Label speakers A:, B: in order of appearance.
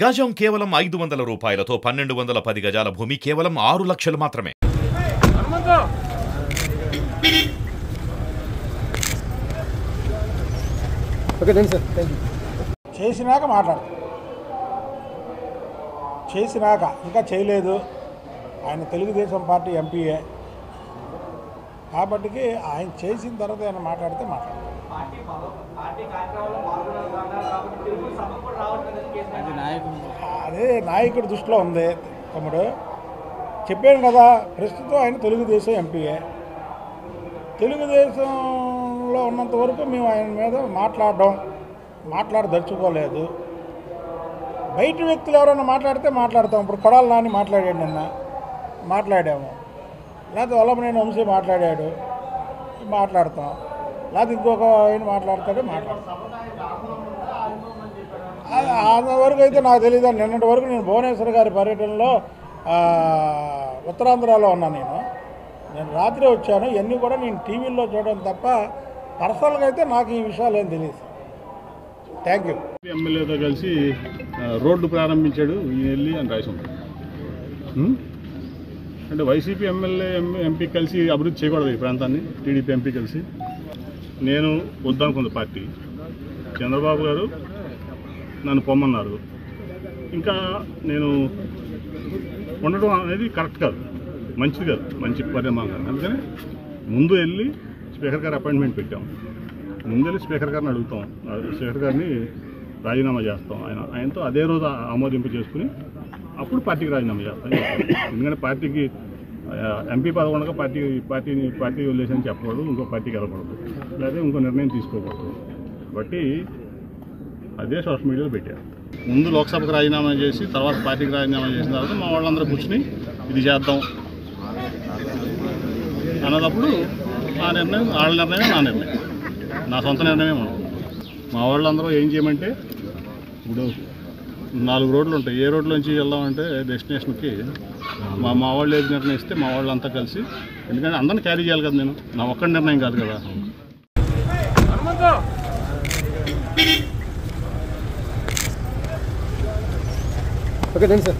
A: గజం కేవలం 500 రూపాయలతో 1210 గజాల భూమి కేవలం 6 లక్షలు మాత్రమే.
B: చేసినాక మాట్లాడతాం. చేసినాక ఇంకా చేయలేదు. ఆయన తెలుగుదేశం పార్టీ ఎంపీఏ కాబట్టికి ఆయన చేసిన తర్వాత ఆయన మాట్లాడితే మాట్లాడతాం. అదే నాయకుడి దృష్టిలో ఉంది తమ్ముడు. చెప్పాను కదా, ప్రస్తుతం ఆయన తెలుగుదేశం ఎంపీఏ. తెలుగుదేశంలో ఉన్నంత వరకు మేము ఆయన మీద మాట్లాడదలుచుకోలేదు. బయట వ్యక్తులు ఎవరైనా మాట్లాడితే మాట్లాడతాం. ఇప్పుడు కొడాలి నాని మాట్లాడాడు, నిన్న మాట్లాడాము. లేకపోతే వల్లభనేని వంశీ మాట్లాడాడు, మాట్లాడతాం. లేకపోతే ఇంకొక ఆయన మాట్లాడతాడు, మాట్లాడతాం. అంతవరకు అయితే నాకు తెలియదు. నిన్నటి వరకు నేను భువనేశ్వర్ గారి పర్యటనలో ఉత్తరాంధ్రలో ఉన్నాను. నేను రాత్రి వచ్చాను. ఇవన్నీ కూడా నేను టీవీలో చూడడం తప్ప పర్సనల్గా అయితే నాకు ఈ విషయాలు ఏం తెలియదు. Thank you.
C: ఎమ్మెల్యేతో కలిసి రోడ్డు ప్రారంభించాడు ఈయన వెళ్ళి అని రాసి ఉంటాడు. అంటే వైసీపీ ఎమ్మెల్యే ఎంపీ కలిసి అభివృద్ధి చేయకూడదు ఈ ప్రాంతాన్ని. టీడీపీ ఎంపీ కలిసి నేను వద్దనుకుంది పార్టీ. చంద్రబాబు గారు నన్ను పొమ్మన్నారు. ఇంకా నేను ఉండడం అనేది కరెక్ట్ కాదు, మంచిది కాదు, మంచి పరిణామం కాదు. అందుకని ముందు వెళ్ళి స్పీకర్ గారు అపాయింట్మెంట్ పెట్టాం. ముందు వెళ్ళి స్పీకర్ గారిని అడుగుతాం, స్పీకర్ గారిని రాజీనామా చేస్తాం. ఆయనతో అదే రోజు ఆమోదింపు చేసుకుని అప్పుడు పార్టీకి రాజీనామా చేస్తాం. ఎందుకంటే పార్టీకి ఎంపీ పదవి ఉండగా పార్టీ వదిలేసని చెప్పకూడదు, ఇంకో పార్టీకి వెళ్ళకూడదు, లేదా ఇంకో నిర్ణయం తీసుకోకూడదు. కాబట్టి అదే సోషల్ మీడియాలో పెట్టారు. ముందు లోక్సభకు రాజీనామా చేసి తర్వాత పార్టీకి రాజీనామా చేసిన తర్వాత మా వాళ్ళందరూ కూర్చుని ఇది చేద్దాం అన్నదప్పుడు ఆ నిర్ణయం వాళ్ళ నిర్ణయం, నా నిర్ణయం, నా సొంత నిర్ణయమే ఉండదు. మా వాళ్ళందరూ ఏం చేయమంటే, ఇప్పుడు 4 రోడ్లు ఉంటాయి. ఏ రోడ్లోంచి వెళ్దామంటే డెస్టినేషన్కి మా వాళ్ళు ఏది నిర్ణయిస్తే మా వాళ్ళంతా కలిసి, ఎందుకంటే అందరిని క్యారీ చేయాలి కదా. నేను నా ఒక్కడి నిర్ణయం కాదు కదా.
B: Okay, thank you.